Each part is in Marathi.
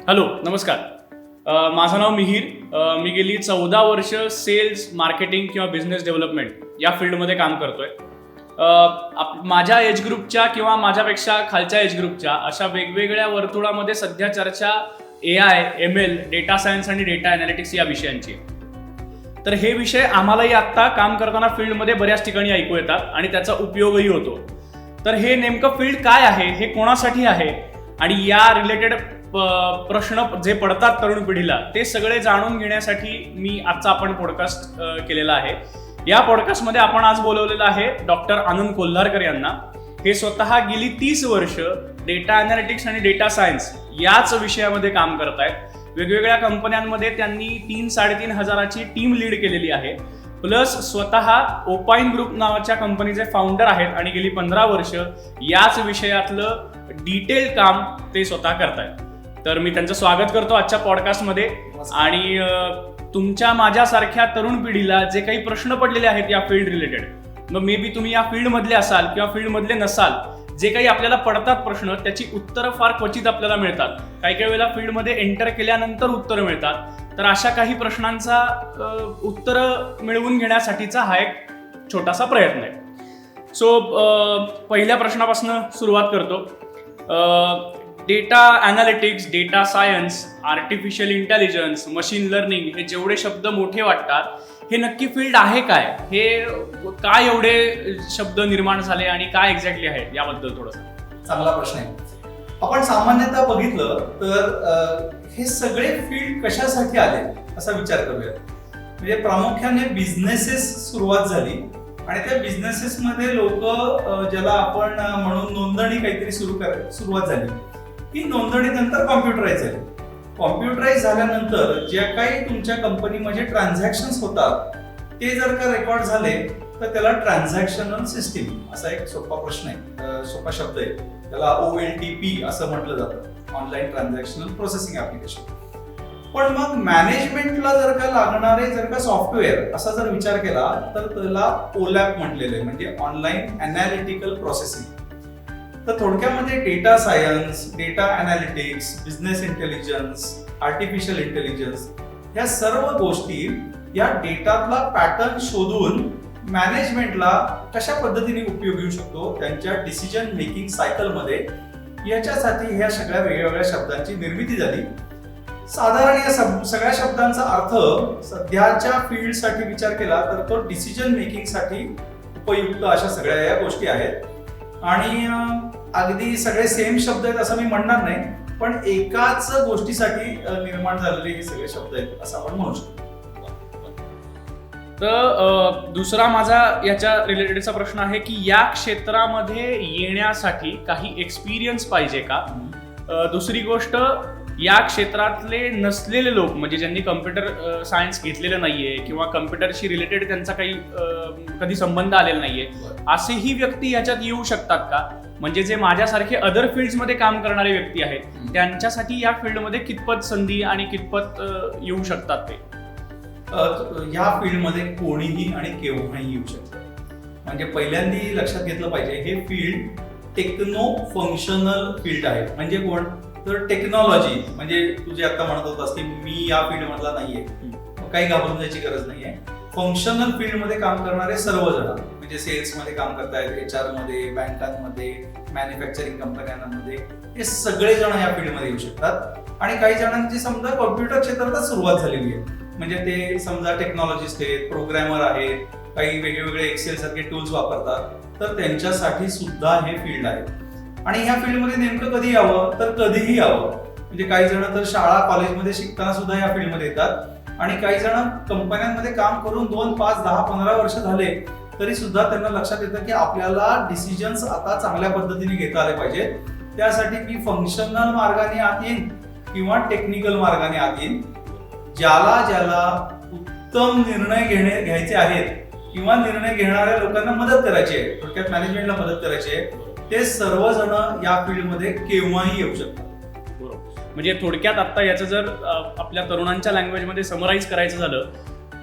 हॅलो, नमस्कार. माझं नाव मिहीर. मी गेली 14 वर्ष सेल्स, मार्केटिंग किंवा बिझनेस डेव्हलपमेंट या फील्डमध्ये काम करतोय. माझ्या एज ग्रुपच्या किंवा माझ्यापेक्षा खालच्या एज ग्रुपच्या अशा वेगवेगळ्या वर्तुळामध्ये सध्या चर्चा AI, ML, डेटा सायन्स आणि डेटा अनालिटिक्स या विषयांची. तर हे विषय आम्हालाही आत्ता काम करताना फील्डमध्ये बऱ्याच ठिकाणी ऐकू येतात आणि त्याचा उपयोगही होतो. तर हे नेमकं फील्ड काय आहे, हे कोणासाठी आहे आणि या रिलेटेड प्रश्न जे पडतात तरुण पिढीला ते सगळे जाणून घेण्यासाठी मी आजचा आपण पॉडकास्ट केलेला आहे. या पॉडकास्टमध्ये आपण आज बोलवलेलं आहे डॉक्टर आनंद कोल्हारकर यांना. हे स्वतः गेली 30 वर्ष डेटा अनालिटिक्स आणि डेटा सायन्स याच विषयामध्ये काम करत आहेत. वेगवेगळ्या कंपन्यांमध्ये त्यांनी 3-3.5 हजाराची टीम लीड केलेली आहे. प्लस स्वतः ओपाइन ग्रुप नावाच्या कंपनीचे फाउंडर आहेत आणि गेली 15 वर्ष याच विषयातलं डिटेल काम ते स्वतः करतायत. तर मी त्यांचं स्वागत करतो आजच्या पॉडकास्टमध्ये. आणि तुमच्या माझ्यासारख्या तरुण पिढीला जे काही प्रश्न पडलेले आहेत या फील्ड रिलेटेड, मग मे बी तुम्ही या फील्डमधले असाल किंवा फील्डमधले नसाल, जे काही आपल्याला पडतात प्रश्न त्याची उत्तरं फार क्वचित आपल्याला मिळतात. काही काही वेळेला फील्डमध्ये एंटर केल्यानंतर उत्तरं मिळतात. तर अशा काही प्रश्नांचा उत्तरं मिळवून घेण्यासाठीचा हा एक छोटासा प्रयत्न आहे. सो पहिल्या प्रश्नापासून सुरुवात करतो. Data analytics, data science, artificial intelligence, machine learning हे जेवढे शब्द मोठे वाटतात, हे नक्की फील्ड आहे काय? हे काय एवढे शब्द निर्माण झाले आणि काय एक्झॅक्टली आहे याबद्दल थोडंसं. चांगला प्रश्न आहे. आपण सामान्यतः बघितलं तर हे सगळे फील्ड कशासाठी आले असा विचार करूया. म्हणजे प्रामुख्याने बिझनेसेस सुरुवात झाली आणि त्या बिझनेसेसमध्ये लोक ज्याला आपण म्हणून नोंदणी काहीतरी सुरुवात झाली. ही नोंदणी नंतर कॉम्प्युटराईज झाली. कॉम्प्युटराईज झाल्यानंतर ज्या काही तुमच्या कंपनीमध्ये ट्रान्झॅक्शन्स होतात ते जर का रेकॉर्ड झाले तर त्याला ट्रान्झॅक्शनल सिस्टीम असा एक सोपा प्रश्न आहे, सोपा शब्द आहे. त्याला OLTP असं म्हटलं जातं, ऑनलाईन ट्रान्झॅक्शनल प्रोसेसिंग ऍप्लिकेशन. पण मग मॅनेजमेंटला जर का लागणारे जर का सॉफ्टवेअर असा जर विचार केला तर त्याला OLAP म्हटलेलं आहे, म्हणजे ऑनलाईन अनालिटिकल प्रोसेसिंग. तर थोडक्यामध्ये data science, data analytics, business intelligence, artificial intelligence ह्या सर्व गोष्टी या डेटातला पॅटर्न शोधून मॅनेजमेंटला कशा पद्धतीने उपयोग येऊ शकतो त्यांच्या डिसिजन मेकिंग सायकलमध्ये, याच्यासाठी ह्या सगळ्या वेगवेगळ्या शब्दांची निर्मिती झाली. साधारण या सगळ्या शब्दांचा अर्थ सध्याच्या फील्डसाठी विचार केला तर तो डिसिजन मेकिंगसाठी उपयुक्त अशा सगळ्या या गोष्टी आहेत. आणि अगदी सगळे सेम शब्द आहेत असं मी म्हणणार नाही, पण एकाच गोष्टीसाठी निर्माण झालेले हे सगळे शब्द आहेत असं आपण म्हणू शकतो. तर दुसरा माझा याच्या रिलेटेडचा प्रश्न आहे की या क्षेत्रामध्ये येण्यासाठी काही एक्सपिरियन्स पाहिजे का? दुसरी गोष्ट, या क्षेत्रातले नसलेले लोक, म्हणजे ज्यांनी कम्प्युटर सायन्स घेतलेलं नाहीये किंवा कम्प्युटरशी रिलेटेड त्यांचा काही कधी संबंध आलेला नाहीये, असेही व्यक्ती याच्यात येऊ शकतात का? म्हणजे जे माझ्यासारखे अदर फील्ड्समध्ये काम करणारे व्यक्ती आहेत त्यांच्यासाठी या फील्डमध्ये कितपत संधी आणि कितपत येऊ शकतात ते? या फील्डमध्ये कोणीही आणि केव्हाही येऊ शकतं. म्हणजे पहिल्यांदा लक्षात घेतलं पाहिजे, हे फील्ड टेक्नो फंक्शनल फील्ड आहे. म्हणजे कोण? तर टेक्नॉलॉजी. म्हणजे तू जे आता म्हणत होतास की मी या फील्ड मधला नाहीये, काही घाबरून जायची गरज नाहीये. फंक्शनल फील्डमध्ये काम करणारे सर्वजण, म्हणजे सेल्समध्ये काम करतायत, HR मध्ये, बँकांमध्ये, मॅन्युफॅक्चरिंग कंपन्यांमध्ये, हे सगळे जण या फील्डमध्ये येऊ शकतात. आणि काही जणांची समजा कॉम्प्युटर क्षेत्रातच सुरुवात झालेली आहे, म्हणजे ते समजा टेक्नॉलॉजिस्ट आहेत, प्रोग्रॅमर आहेत, काही वेगवेगळे एक्सेल सारखे टूल्स वापरतात, तर त्यांच्यासाठी सुद्धा हे फील्ड आहे. आणि ह्या फील्डमध्ये नेमकं कधी यावं तर कधीही यावं. म्हणजे काही जण तर शाळा कॉलेजमध्ये शिकताना सुद्धा या फील्डमध्ये येतात आणि काही जण कंपन्यांमध्ये काम करून 2, 5, 10, 15 वर्ष झाले तरी सुद्धा त्यांना लक्षात येतं की आपल्याला डिसिजन्स आता चांगल्या पद्धतीने घेता आले पाहिजेत. त्यासाठी मी फंक्शनल मार्गाने आत येईन किंवा टेक्निकल मार्गाने आत येईन. ज्याला उत्तम निर्णय घ्यायचे आहेत किंवा निर्णय घेणाऱ्या लोकांना मदत करायची आहे, थोडक्यात मॅनेजमेंटला मदत करायची आहे, ते सर्वजण या फील्डमध्ये केव्हाही येऊ शकतात. बरोबर. म्हणजे थोडक्यात आता याचं जर आपल्या तरुणांच्या लँग्वेजमध्ये समराईज करायचं झालं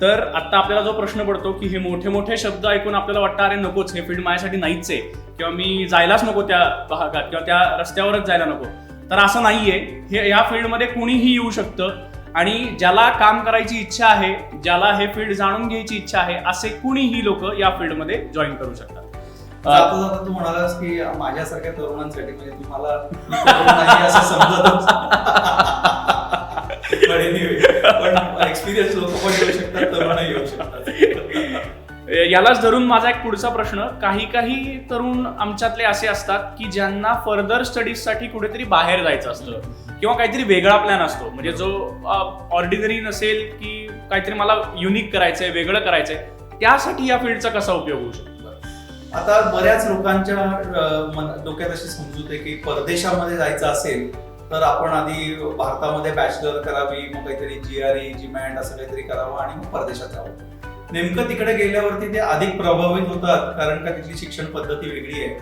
तर आता आपल्याला जो प्रश्न पडतो की हे मोठे मोठे शब्द ऐकून आपल्याला वाटतं अरे नकोच, हे फील्ड माझ्यासाठी नाहीच आहे किंवा मी जायलाच नको त्या भागात किंवा त्या रस्त्यावरच जायला नको. तर असं नाहीये. हे या फील्डमध्ये कुणीही येऊ शकतं आणि ज्याला काम करायची इच्छा आहे, ज्याला हे फील्ड जाणून घ्यायची इच्छा आहे, असे कुणीही लोक या फील्डमध्ये जॉईन करू शकतात. जाता जाता तू म्हणालास की माझ्यासारख्या तरुणांसाठी म्हणजे तुम्हाला मी तरुण नाही असं समजत पण एक्सपिरियन्स लोक पण येऊ शकतात, तरुणही येऊ शकतात. यालाच धरून माझा एक पुढचा प्रश्न, काही तरुण आमच्यातले असे असतात की ज्यांना फर्दर स्टडीजसाठी कुठेतरी बाहेर जायचं असतं किंवा काहीतरी वेगळा प्लॅन असतो, म्हणजे जो ऑर्डिनरी नसेल की काहीतरी मला युनिक करायचंय, वेगळं करायचंय, त्यासाठी या फील्डचा कसा उपयोग होऊ शकतो? आता बऱ्याच लोकांच्या डोक्यात अशी समजूत आहे की परदेशामध्ये जायचं असेल तर आपण आधी भारतामध्ये बॅचलर करावी, मग काहीतरी GRE, GMAT असं काहीतरी करावं आणि मग परदेशात जावं. नेमकं तिकडे गेल्यावरती ते अधिक प्रभावित होतात, कारण का तिथली शिक्षण पद्धती वेगळी आहे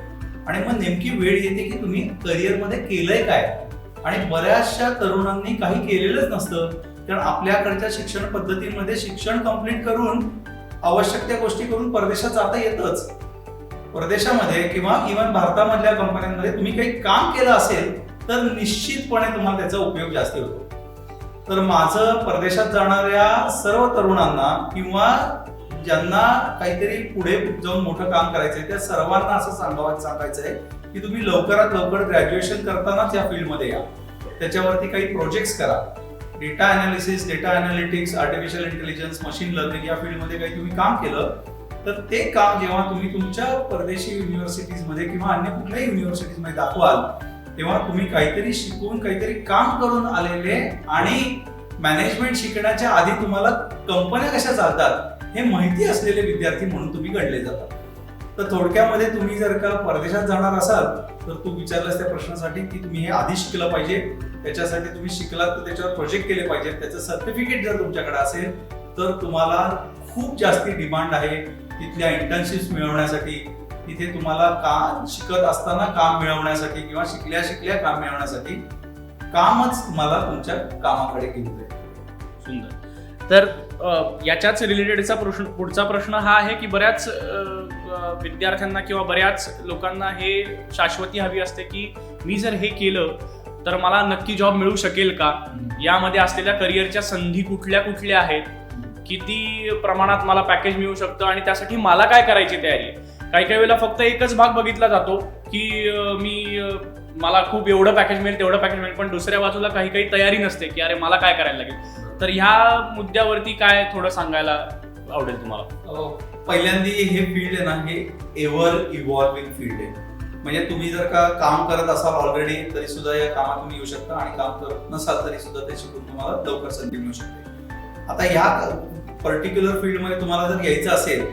आणि मग नेमकी वेळ येते की तुम्ही करिअरमध्ये केलंय काय. आणि बऱ्याचशा तरुणांनी काही केलेलंच नसतं, कारण आपल्याकडच्या शिक्षण पद्धतीमध्ये शिक्षण कंप्लीट करून आवश्यक त्या गोष्टी करून परदेशात जाता येतच. परदेशामध्ये किंवा इव्हन भारतामधल्या कंपन्यांमध्ये तुम्ही काही काम केलं असेल तर निश्चितपणे तुम्हाला त्याचा उपयोग जास्ती होतो. तर माझं परदेशात जाणाऱ्या सर्व तरुणांना किंवा ज्यांना काहीतरी पुढे जाऊन मोठं काम करायचंय त्या सर्वांना असं सांगायचं आहे की तुम्ही लवकरात लवकर ग्रॅज्युएशन करतानाच या फील्डमध्ये या. त्याच्यावरती काही प्रोजेक्ट्स करा. Data analysis, data analytics, artificial intelligence, machine learning या फील्डमध्ये काही तुम्ही काम केलं तर ते काम जेव्हा तुम्ही तुमच्या परदेशी युनिव्हर्सिटीजमध्ये किंवा अन्य कुठल्याही युनिव्हर्सिटीजमध्ये दाखवाल तेव्हा तुम्ही काहीतरी शिकून काहीतरी काम करून आलेले आणि मॅनेजमेंट शिकण्याच्या आधी तुम्हाला कंपन्या कशा चालतात हे माहिती असलेले विद्यार्थी म्हणून तुम्ही गणले जातात. तर थोडक्यामध्ये तुम्ही जर का परदेशात जाणार असाल तर तू विचारलास त्या प्रश्नासाठी की तुम्ही हे आधी शिकलं पाहिजे, त्याच्यासाठी तुम्ही शिकलात तर त्याच्यावर प्रोजेक्ट केले पाहिजेत, त्याचं सर्टिफिकेट जर तुमच्याकडे असेल तर तुम्हाला खूप जास्ती डिमांड आहे तिथल्या इंटर्नशिप्स मिळवण्यासाठी. तिथे तुम्हाला काम शिकत असताना काम मिळवण्यासाठी किंवा शिकल्या काम मिळवण्यासाठी कामच तुम्हाला तुमच्या कामाकडे घेऊन जाईल. सुंदर. तर याच्याच रिलेटेडचा पुढचा प्रश्न हा आहे की बऱ्याच विद्यार्थ्यांना किंवा बऱ्याच लोकांना हे शाश्वती हवी असते की मी जर हे केलं तर मला नक्की जॉब मिळू शकेल का, यामध्ये असलेल्या करिअरच्या संधी कुठल्या आहेत, किती प्रमाणात मला पॅकेज मिळू शकतं आणि त्यासाठी मला काय करायची तयारी आहे. काही वेळेला फक्त एकच भाग बघितला जातो की मला खूप एवढं पॅकेज मिळेल तेवढं पॅकेज मिळेल, पण दुसऱ्या बाजूला काही तयारी नसते की अरे मला काय करायला लागेल. तर ह्या मुद्द्यावरती काय थोडं सांगायला आवडेल तुम्हाला? पहिल्यांदा हे फील्ड आहे ना, हे एव्हर इव्हॉल्विंग फील्ड आहे. म्हणजे तुम्ही जर का काम करत असाल ऑलरेडी तरी सुद्धा या कामात तुम्ही येऊ शकता आणि काम करत नसाल तरी सुद्धा ते शिकून तुम्हाला लवकर संधी मिळू शकते. आता ह्या पर्टिक्युलर फील्डमध्ये तुम्हाला जर यायचं असेल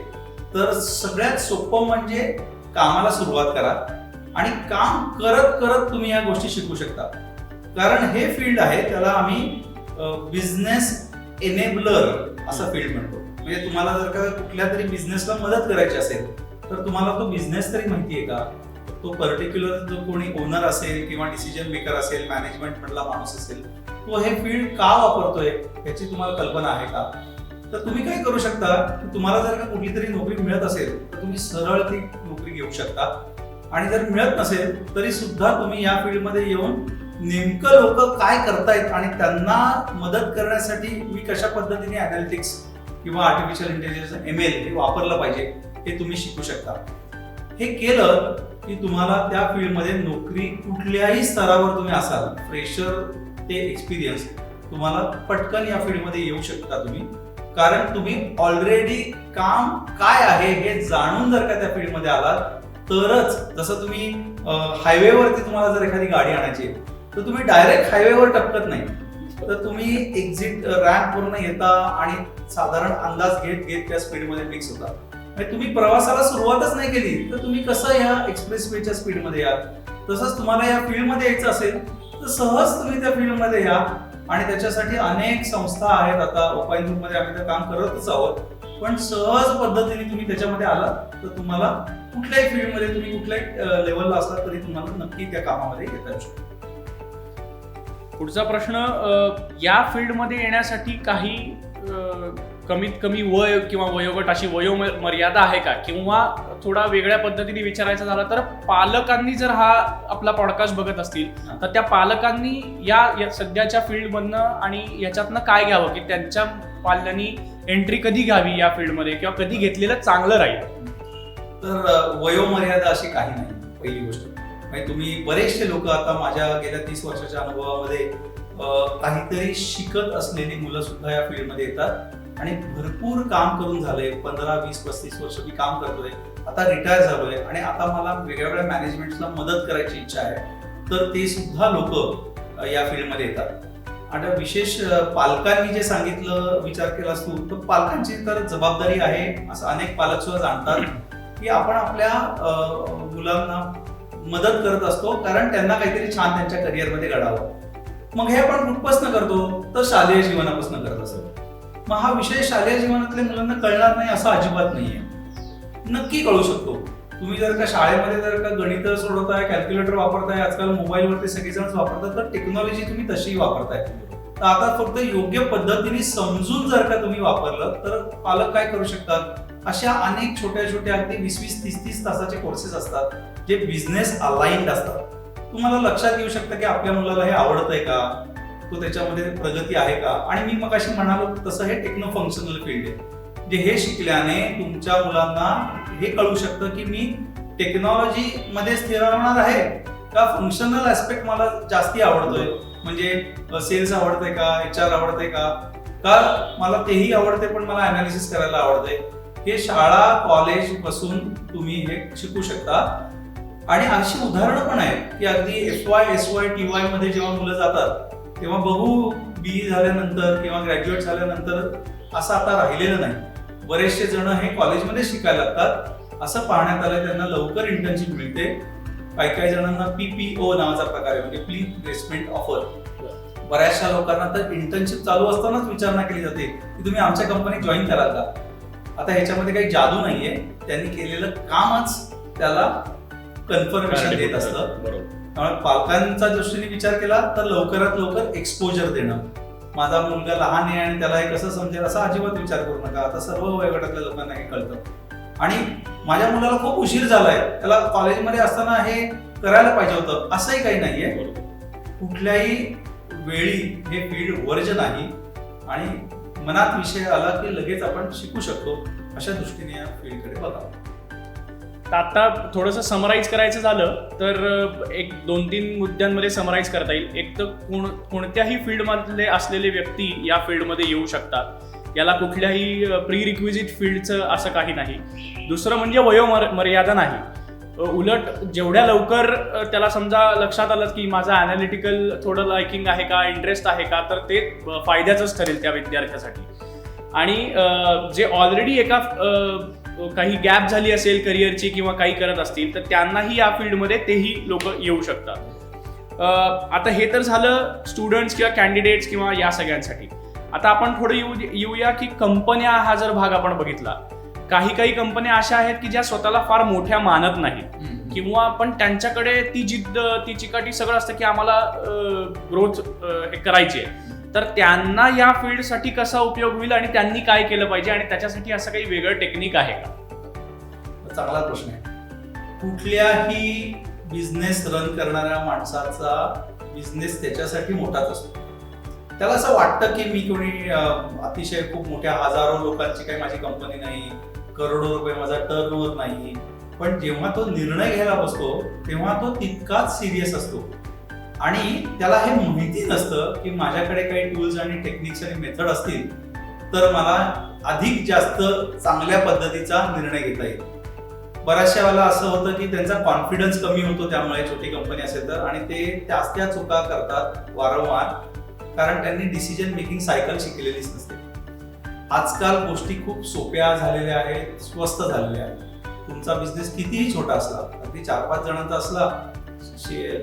तर सगळ्यात सोपं म्हणजे कामाला सुरुवात करा आणि काम करत करत तुम्ही या गोष्टी शिकू शकता. कारण हे फील्ड आहे त्याला आम्ही बिझनेस एनेबलर असं फील्ड म्हणतो. म्हणजे तुम्हाला जर का कुठल्या तरी बिझनेसला मदत करायची असेल तर तुम्हाला तो बिझनेस तरी माहिती आहे का, तो पर्टिक्युलर जो कोणी ओनर असेल किंवा डिसिजन मेकर असेल, मॅनेजमेंट मधला माणूस असेल, तो हे फील्ड का वापरतोय याची तुम्हाला कल्पना आहे का. तर तुम्ही काय करू शकता की तुम्हाला जर का कुठली तरी नोकरी मिळत असेल तर तुम्ही सरळ ती नोकरी घेऊ शकता आणि जर मिळत नसेल तरी सुद्धा तुम्ही या फील्डमध्ये येऊन नेमकं लोक काय करतायत आणि त्यांना मदत करण्यासाठी मी कशा पद्धतीने अनालिटिक्स किंवा आर्टिफिशियल इंटेलिजन्स ML हे वापरलं पाहिजे हे तुम्ही शिकू शकता. हे केलं की तुम्हाला त्या फील्डमध्ये नोकरी कुठल्याही स्तरावर तुम्ही असाल, फ्रेशर ते एक्सपिरियन्स, तुम्हाला पटकन या फील्डमध्ये येऊ शकता तुम्ही. कारण तुम्ही ऑलरेडी काम काय आहे हे जाणून जर का त्या फील्डमध्ये आलात तरच, जसं तुम्ही हायवेवरती तुम्हाला जर एखादी गाडी आणायची तर तुम्ही डायरेक्ट हायवेवर टपकत नाही, तर तुम्ही एक्झिट रॅम्प वरून येता आणि साधारण अंदाज घेत त्या स्पीडमध्ये फिक्स होता. तुम्ही प्रवासाला सुरुवातच नाही केली तर तुम्ही कसं या एक्सप्रेसवेच्या स्पीडमध्ये याल. तसंच तुम्हाला या फील्डमध्ये यायचं असेल तर सहज तुम्ही त्या फील्डमध्ये या आणि त्याच्यासाठी अनेक संस्था आहेत. आता ओपाइन ग्रुपमध्ये आम्ही तर काम करतच आहोत, पण सहज पद्धतीने तुम्ही त्याच्यामध्ये आलात तर तुम्हाला कुठल्याही फील्डमध्ये तुम्ही कुठल्याही लेवलला असलात तरी तुम्हाला नक्की त्या कामामध्ये येता येऊ शकतो. पुढचा प्रश्न, या फील्डमध्ये येण्यासाठी कमीत कमी वय किंवा वयोगट अशी वयोमर्यादा आहे का, किंवा थोडा वेगळ्या पद्धतीने विचारायचं झालं तर पालकांनी जर हा आपला पॉडकास्ट बघत असतील तर त्या पालकांनी या सध्याच्या फील्डमधनं आणि याच्यातनं काय घ्यावं, की त्यांच्या पाल्यांनी एंट्री कधी घ्यावी या फील्डमध्ये किंवा कधी घेतलेलं चांगलं राहील? तर वयोमर्यादा अशी काही नाही. पहिली गोष्ट म्हणजे तुम्ही बरेचसे लोक आता माझ्या गेल्या 30 वर्षाच्या अनुभवामध्ये काहीतरी शिकत असलेली मुलं सुद्धा या फील्डमध्ये येतात आणि भरपूर काम करून झालंय. 15, 20, 35 वर्ष मी काम करतोय, आता रिटायर झालोय आणि आता मला वेगवेगळ्या मॅनेजमेंटला मदत करायची इच्छा आहे, तर ते सुद्धा लोक या फील्डमध्ये येतात. आता विशेष पालकांनी जे सांगितलं विचार केला असतो, तर पालकांची तर जबाबदारी आहे असं अनेक पालक सुद्धा जाणतात की आपण आपल्या मुलांना मदत करत असतो कारण त्यांना काहीतरी छान त्यांच्या करिअरमध्ये घडावं. मग हे आपण कुठपासून करतो, तर शालेय जीवनापासून करत असतो. मग हा विषय शालेय जीवनातल्या मुलांना कळणार नाही असं अजिबात नाहीये, नक्की कळू शकतो. तुम्ही जर का शाळेमध्ये जर का गणित सोडवताय, कॅल्क्युलेटर वापरताय, आजकाल मोबाईलवरती सगळेजण वापरतात, तर टेक्नॉलॉजी तुम्ही तशीही वापरताय. तर आता फक्त योग्य पद्धतीने समजून जर का तुम्ही वापरलं तर पालक काय करू शकतात, अशा अनेक छोट्या छोट्या अगदी 20-20, 30-30 तासाचे कोर्सेस असतात जे बिझनेस अलाइन्ड असतात. तुम्हाला लक्षात येऊ शकतं की आपल्या मुलाला हे आवडतंय का, तो त्याच्यामध्ये प्रगती आहे का. आणि मी मगाशी म्हणालो तसं हे टेक्नो फंक्शनल फील्ड आहे, जे हे शिकल्याने तुमच्या मुलांना हे कळू शकतं की मी टेक्नॉलॉजी मध्ये स्थिर राहणार आहे का फंक्शनल ऍस्पेक्ट मला जास्ती आवडतोय, म्हणजे सेल्स आवडतंय का, HR आवडतंय का मला तेही आवडते पण मला अनालिसिस करायला आवडतंय. हे शाळा कॉलेज पासून तुम्ही हे शिकू शकता. आणि अशी उदाहरणं पण आहेत की अगदी FY, SY, TY मध्ये जेव्हा मुलं जातात तेव्हा बघू BE झाल्यानंतर किंवा ग्रॅज्युएट झाल्यानंतर असं आता राहिलेलं नाही. बरेचसे जण हे कॉलेजमध्ये शिकायला लागतात. असं पाहण्यात आलं त्यांना लवकर इंटर्नशिप मिळते. काही जणांना PPO नावाचा प्रकार आहे, म्हणजे प्री प्लेसमेंट ऑफर. बऱ्याचशा लोकांना तर इंटर्नशिप चालू असतानाच विचारणा केली जाते की तुम्ही आमच्या कंपनीत जॉईन कराल का. आता ह्याच्यामध्ये काही जादू नाहीये, त्यांनी केलेलं कामच त्याला कन्फर्मेशन देत असतं. त्यामुळे पालकांचा दृष्टीने विचार केला तर लवकरात लवकर एक्सपोजर देणं. माझा मुलगा लहान आहे आणि त्याला हे कसं समजेल असा अजिबात विचार करू नका. आता सर्व वयोगटातल्या लोकांना हे कळतं. आणि माझ्या मुलाला खूप उशीर झालाय, त्याला कॉलेजमध्ये असताना हे करायला पाहिजे होतं असंही काही नाहीये. कुठल्याही वेळी हे फील्ड वर्ज नाही आणि मनात विषय आला की लगेच आपण शिकू शकतो, अशा दृष्टीने या फील्डकडे बघावं. आता थोडंसं समराईज करायचं झालं तर एक 2-3 मुद्द्यांमध्ये समराईज करता येईल. एक तर कोणत्याही फील्डमधले असलेले व्यक्ती या फील्डमध्ये येऊ शकतात, याला कुठल्याही प्री रिक्विजिट फील्डचं असं काही नाही. दुसरं म्हणजे वयोमर्यादा नाही. उलट जेवढ्या लवकर त्याला समजा लक्षात आलं की माझं अनालिटिकल थोडं लायकिंग आहे का, इंटरेस्ट आहे का, तर ते फायद्याचंच ठरेल त्या विद्यार्थ्यासाठी. आणि जे ऑलरेडी एका काही गॅप झाली असेल करिअरची किंवा काही करत असतील तर त्यांनाही या फील्डमध्ये तेही लोक येऊ शकतात. आता हे तर झालं स्टुडंट्स किंवा कॅन्डिडेट्स किंवा या सगळ्यांसाठी. आता आपण थोडं येऊया की कंपन्या हा जर भाग आपण बघितला, काही कंपन्या अशा आहेत की ज्या स्वतःला फार मोठ्या मानत नाहीत किंवा पण त्यांच्याकडे ती जिद्द, ती चिकाटी सगळं असतं की आम्हाला ग्रोथ हे करायची आहे. तर त्यांना या फील्डसाठी कसा उपयोग होईल आणि त्यांनी काय केलं पाहिजे आणि त्याच्यासाठी असं काही वेगळं टेक्निक आहे का? चांगला प्रश्न आहे. कुठल्याही बिझनेस रन करणाऱ्या माणसाचा बिझनेस त्याच्यासाठी मोठाच असतो. त्याला असं वाटतं की मी कोणी अतिशय खूप मोठ्या हजारो लोकांची काही माझी कंपनी नाही, करोडो रुपये माझा टर्नओव्हर नाही. पण जेव्हा तो निर्णय घ्यायला बसतो तेव्हा तो तितकाच सिरियस असतो आणि त्याला हे माहिती नसतं की माझ्याकडे काही टूल्स आणि टेक्निक्स आणि मेथड असतील तर मला अधिक जास्त चांगल्या पद्धतीचा निर्णय घेता येईल. बऱ्याचशा वेळेला असं होतं की त्यांचा कॉन्फिडन्स कमी होतो त्यामुळे, छोटी कंपनी असेल तर, आणि ते त्या चुका करतात वारंवार कारण त्यांनी डिसिजन मेकिंग सायकल शिकलेलीच नसते. आजकाल गोष्टी खूप सोप्या झालेल्या आहेत, स्वस्त झालेल्या आहेत. तुमचा बिझनेस कितीही छोटा असला, अगदी 4-5 जणांचा असला,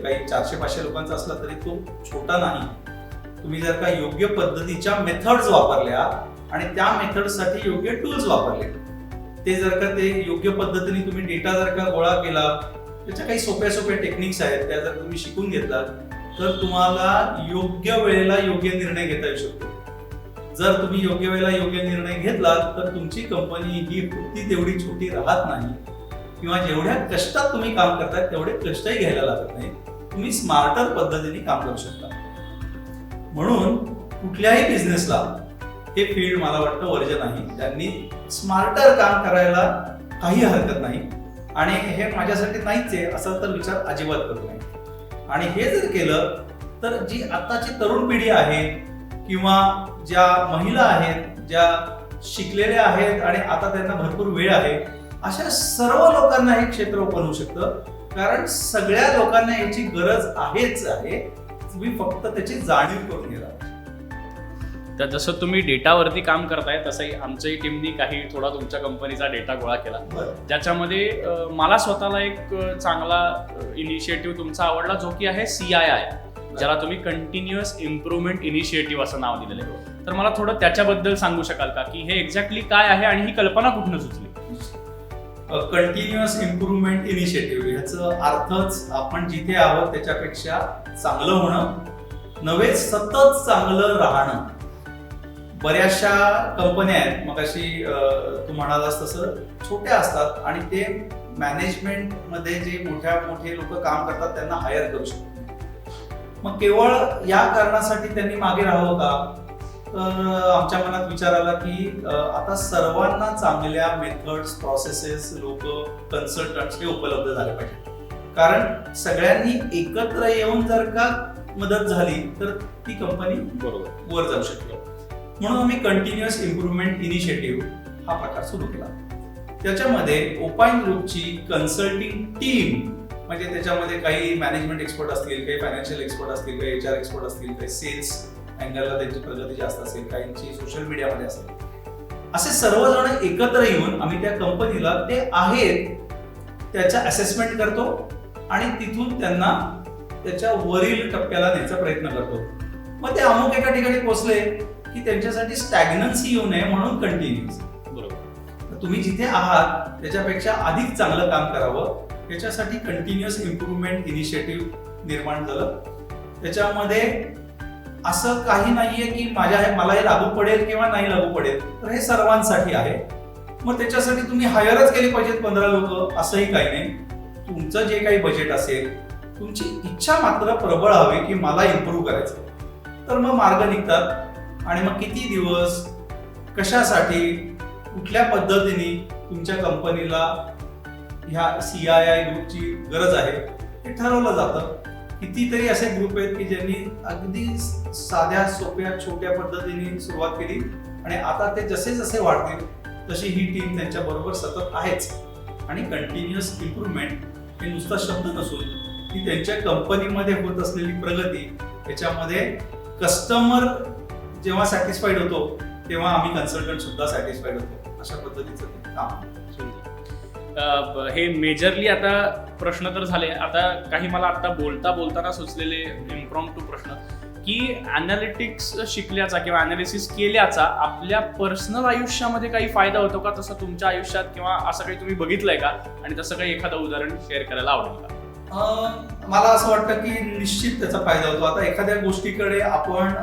काही 400-500 लोकांचा असला तरी तो छोटा नाही. तुम्ही जर का योग्य पद्धतीच्या मेथड्स वापरल्या आणि त्या मेथडसाठी योग्य टूल्स वापरले, ते जर का ते योग्य पद्धतीने तुम्ही डेटा जर का गोळा केला, त्याच्या काही सोप्या टेक्निक्स आहेत त्या जर तुम्ही शिकून घेतलात तर तुम्हाला योग्य वेळेला योग्य निर्णय घेता येऊ शकतो. जर तुम्ही योग्य वेळेला योग्य निर्णय घेतला तर तुमची कंपनी ही होती तेवढी छोटी राहत नाही, किंवा जेवढ्या कष्टात तुम्ही काम करताय तेवढे कष्टही घ्यायला लागत नाही. तुम्ही स्मार्टर पद्धतीने काम करू शकता. म्हणून कुठल्याही बिझनेसला हे फील्ड मला वाटतं वर्ज्य नाही. त्यांनी स्मार्टर काम करायला काही हरकत नाही, आणि हे माझ्यासाठी नाहीच आहे असा तर विचार अजिबात करू नये. आणि हे जर केलं तर जी आताची तरुण पिढी आहे किंवा ज्या महिला आहेत, ज्या शिकलेल्या आहेत आणि आता त्यांना भरपूर वेळ आहे, अशा सर्व लोकांना हे क्षेत्र ओपन होऊ शकतं. कारण सगळ्या लोकांना याची गरज आहेच आहे. तुम्ही फक्त त्याची जाणीव करून घ्या. तर जसं तुम्ही डेटावरती काम करताय तसंही आमच्याही टीमनी काही थोडा तुमच्या कंपनीचा डेटा गोळा केला, ज्याच्यामध्ये मला स्वतःला एक चांगला इनिशिएटिव्ह तुमचा आवडला, जो की आहे CII, ज्याला तुम्ही कंटिन्युअस इम्प्रूव्हमेंट इनिशिएटिव्ह असं नाव दिलेलं आहे. तर मला थोडं त्याच्याबद्दल सांगू शकाल का, की हे एक्झॅक्टली काय आहे आणि ही कल्पना कुठनं सुचली? कंटिन्युअस इम्प्रूव्हमेंट इनिशिएटिव्ह याचा अर्थच आपण जिथे आहोत त्याच्यापेक्षा चांगलं होणं, नव्हे सतत चांगलं राहणं. बऱ्याचशा कंपन्या आहेत, मग अशी तू म्हणालास तसं छोट्या असतात आणि ते मॅनेजमेंट मध्ये जे मोठे लोक काम करतात त्यांना हायर करू शकतात. मग केवळ या कारणासाठी त्यांनी मागे राहावं का? तर आमच्या मनात विचार आला की आता सर्वांना चांगल्या मेथड्स, प्रोसेसेस, लोक, कन्सल्टंट्स हे उपलब्ध झाले पाहिजे. कारण सगळ्यांनी एकत्र येऊन जर का मदत झाली तर ती कंपनी बरोबर वर जाऊ शकते. म्हणून आम्ही कंटिन्युअस इम्प्रूव्हमेंट इनिशिएटिव्ह हा प्रकार सुरू केला. त्याच्यामध्ये ओपाइन ग्रुपची कन्सल्टिंग टीम, म्हणजे त्याच्यामध्ये काही मॅनेजमेंट एक्सपर्ट असतील, काही फायनान्शियल एक्सपर्ट असतील, काही HR एक्सपर्ट असतील, काही सेल्स अँगलला त्यांची प्रगती जास्त असेल, काहींची सोशल मीडियामध्ये असेल, असे सर्वजण एकत्र येऊन आम्ही त्या कंपनीला ते आहेत त्याचा असेसमेंट करतो आणि तिथून त्यांना त्याच्या वरील टप्प्याला न्यायचा प्रयत्न करतो. मग ते अमुक एका ठिकाणी पोहोचले की त्यांच्यासाठी स्टॅग्नन्सी येऊ नये म्हणून कंटिन्युअस. बरोबर. तुम्ही जिथे आहात त्याच्यापेक्षा अधिक चांगलं काम करावं याच्यासाठी कंटिन्युअस इम्प्रूव्हमेंट इनिशिएटिव्ह निर्माण झालं. त्याच्यामध्ये असं काही नाहीये की मला हे लागू पडेल किंवा नाही लागू पडेल, तर हे सर्वांसाठी आहे. मग त्याच्यासाठी तुम्ही हायरच केली पाहिजेत 15 लोक असंही काही नाही. तुमचं जे काही बजेट असेल, तुमची इच्छा मात्र प्रबळ हवी की मला इम्प्रूव्ह करायचं, तर मग मार्ग निघतात. आणि मग किती दिवस, कशासाठी, कुठल्या पद्धतीने तुमच्या कंपनीला ह्या CII ग्रुपची गरज आहे हे ठरवलं जातं. कितीतरी असे ग्रुप आहेत की ज्यांनी अगदी साध्या, सोप्या, छोट्या पद्धतीने सुरुवात केली आणि आता ते जसे जसे वाढतील तशी ही टीम त्यांच्या बरोबर सतत आहेच. आणि कंटिन्युअस इम्प्रूव्हमेंट हे नुसता शब्द नसून ती त्यांच्या कंपनीमध्ये होत असलेली प्रगती, त्याच्यामध्ये कस्टमर जेव्हा सॅटिस्फाईड होतो तेव्हा आम्ही कन्सल्टंट सुद्धा सॅटिस्फाईड होतो. अशा पद्धतीचं ते काम. हे मेजरली आता प्रश्न तर झाले. आता काही मला आता बोलताना सुचलेले इम्प्रॉम्प्टू प्रश्न, की अनालिटिक्स शिकल्याचा किंवा अनालिसिस केल्याचा आपल्या पर्सनल आयुष्यामध्ये काही फायदा होतो का, तसं तुमच्या आयुष्यात, किंवा असं काही तुम्ही बघितलंय का, आणि तसं काही एखादं उदाहरण शेअर करायला आवडेल का? मला असं वाटतं की निश्चित त्याचा फायदा होतो. आता एखाद्या गोष्टीकडे आपण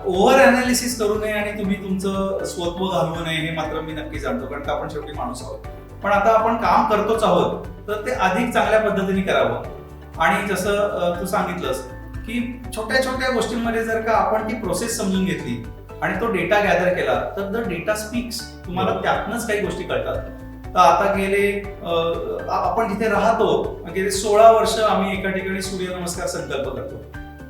ओव्हर अनालिसिस करू नये आणि तुम्ही तुमचं स्वत्व घालवू नये हे मात्र मी नक्की जाणतो, कारण का आपण शेवटी माणूस आहोत. पण आता आपण काम करतोच आहोत तर ते अधिक चांगल्या पद्धतीने करावं. आणि जसं तू सांगितलंस की छोट्या छोट्या गोष्टींमध्ये जर का आपण ती प्रोसेस समजून घेतली आणि तो डेटा गॅदर केला तर द डेटा स्पीक्स. तुम्हाला त्यातनंच काही गोष्टी कळतात. तर आता गेले आपण जिथे राहतो गेले 16 वर्ष आम्ही एका ठिकाणी सूर्यनमस्कार संकल्प करतो,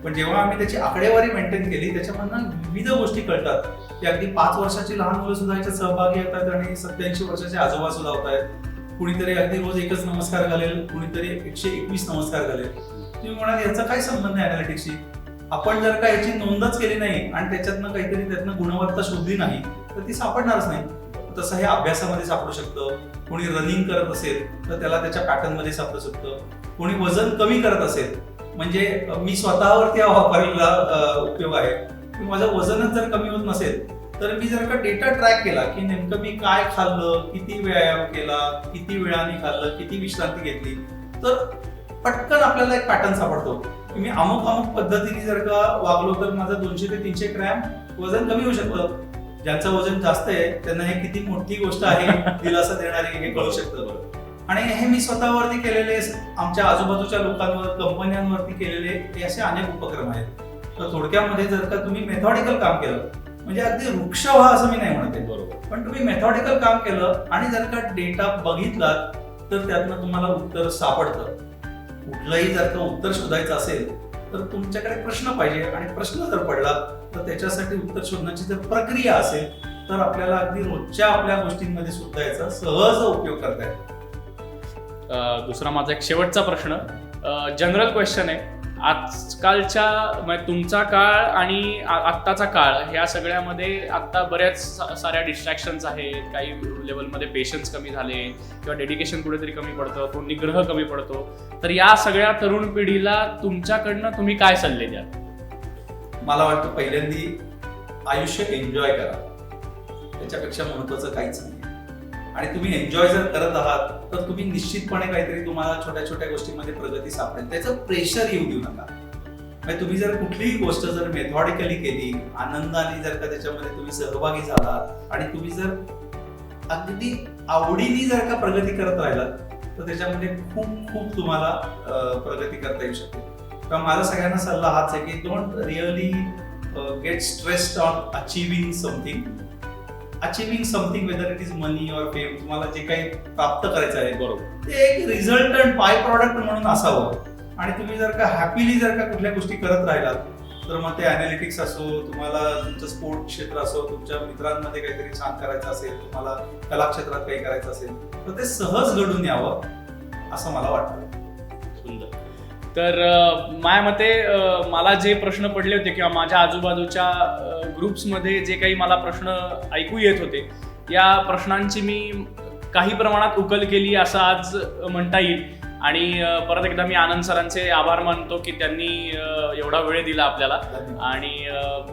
पण जेव्हा आम्ही त्याची आकडेवारी मेंटेन केली त्याच्यामधनं विविध गोष्टी कळतात की अगदी 5 वर्षाची लहान मुलं सुद्धा याच्यात सहभागी होतात आणि 87 वर्षाचे आजोबा सुद्धा होत आहेत. कुणीतरी अगदी रोज एकच नमस्कार घालेल, कुणीतरी 121 नमस्कार घालेल. तुम्ही म्हणाल याचा काय संबंध आहे अनालिटिक्सशी? आपण जर का याची नोंदच केली नाही आणि त्याच्यातनं काहीतरी त्यातनं गुणवत्ता शोधली नाही तर ती सापडणारच नाही. तसं हे अभ्यासामध्ये सापडू शकतं. कोणी रनिंग करत असेल तर त्याला त्याच्या पॅटर्न मध्ये सापडू शकतं. कोणी वजन कमी करत असेल, म्हणजे मी स्वतःवरती हा वापरलेला उपयोग आहे की माझं वजनच जर कमी होत नसेल तर मी जर का डेटा ट्रॅक केला की नेमकं मी काय खाल्लं, किती व्यायाम केला, किती वेळाने खाल्लं, किती विश्रांती घेतली, तर पटकन आपल्याला एक पॅटर्न सापडतो की मी अमुक पद्धतीने जर का वागलो तर माझं 200 ते 300 ग्रॅम वजन कमी होऊ शकतं. ज्यांचं वजन जास्त आहे त्यांना हे किती मोठी गोष्ट आहे, दिलासा देणारी, हे कळू शकतं. आणि हे मी स्वतःवरती केलेले, आमच्या आजूबाजूच्या लोकांवर, कंपन्यांवरती केलेले हे असे अनेक उपक्रम आहेत. तर थोडक्यामध्ये जर का तुम्ही मेथॉडिकल काम केलं, म्हणजे अगदी वृक्ष व्हा असं मी नाही म्हणते, बरोबर, पण तुम्ही मेथॉडिकल काम केलं आणि जर का डेटा बघितलात तर त्यातनं तुम्हाला उत्तर सापडतं. कुठलंही जर का उत्तर शोधायचं असेल तर तुमच्याकडे प्रश्न पाहिजे, आणि प्रश्न जर पडला तर त्याच्यासाठी उत्तर शोधण्याची जर प्रक्रिया असेल तर आपल्याला अगदी रोजच्या आपल्या गोष्टींमध्ये सुद्धा याचा सहज उपयोग करता येतो. दुसरा माझा एक शेवटचा प्रश्न, जनरल क्वेश्चन आहे. आजकालच्या म्हणजे तुमचा काळ आणि आत्ताचा काळ या सगळ्यामध्ये आत्ता बऱ्याच साऱ्या डिस्ट्रॅक्शन्स आहेत. काही लेवलमध्ये पेशन्स कमी झाले किंवा डेडिकेशन कुठेतरी कमी पडतं, तो निग्रह कमी पडतो. तर या सगळ्या तरुण पिढीला तुमच्याकडनं तुम्ही काय सल्ले द्याल? मला वाटतं पहिल्यांदी आयुष्य एन्जॉय करा, त्याच्यापेक्षा महत्वाचं काहीच नाही. आणि तुम्ही एन्जॉय जर करत आहात तर तुम्ही निश्चितपणे काहीतरी तुम्हाला छोट्या छोट्या गोष्टींमध्ये प्रगती सापडेल. त्याचं प्रेशर येऊ देऊ नका. म्हणजे तुम्ही जर कुठलीही गोष्ट जर मेथॉडिकली केली, आनंदाने जर का त्याच्यामध्ये तुम्ही सहभागी झालात आणि तुम्ही जर अगदी आवडीने जर का प्रगती करत राहिलात तर त्याच्यामध्ये खूप खूप तुम्हाला प्रगती करता येऊ शकते. तर माझा सगळ्यांना सल्ला हाच आहे की don't really gate stressed on achieving something whether it is money or fame. तुम्हाला जे काही प्राप्त करायचं आहे बरोबर, ते एक रिझल्टंट बाय प्रॉडक्ट म्हणून असावं. आणि तुम्ही जर का हॅपीली जर का कुठल्या गोष्टी करत राहिलात तर मग ते अनालिटिक्स असो, तुम्हाला तुमचं स्पोर्ट क्षेत्र असो, तुमच्या मित्रांमध्ये काहीतरी छान करायचं असेल, तुम्हाला कला क्षेत्रात काही करायचं असेल तर ते सहज घडून यावं असं मला वाटतं. सुंदर. तर माझ्या मते मला जे प्रश्न पडले होते किंवा माझ्या आजूबाजूच्या ग्रुप्समध्ये जे काही मला प्रश्न ऐकू येत होते, या प्रश्नांची मी काही प्रमाणात उकल केली असं आज म्हणता येईल. आणि परत एकदा मी आनंद सरांचे आभार मानतो की त्यांनी एवढा वेळ दिला आपल्याला. आणि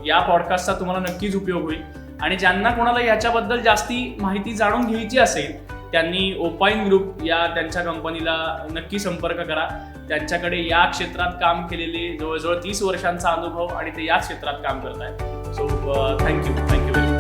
या पॉडकास्टचा तुम्हाला नक्कीच उपयोग होईल. आणि ज्यांना कोणाला याच्याबद्दल जास्ती माहिती जाणून घ्यायची असेल त्यांनी ओपाइन ग्रुप या त्यांच्या कंपनीला नक्की संपर्क करा. त्यांच्याकडे या क्षेत्रात काम केलेले जवळजवळ 30 वर्षांचा अनुभव आणि ते या क्षेत्रात काम करत आहेत. So thank you very much.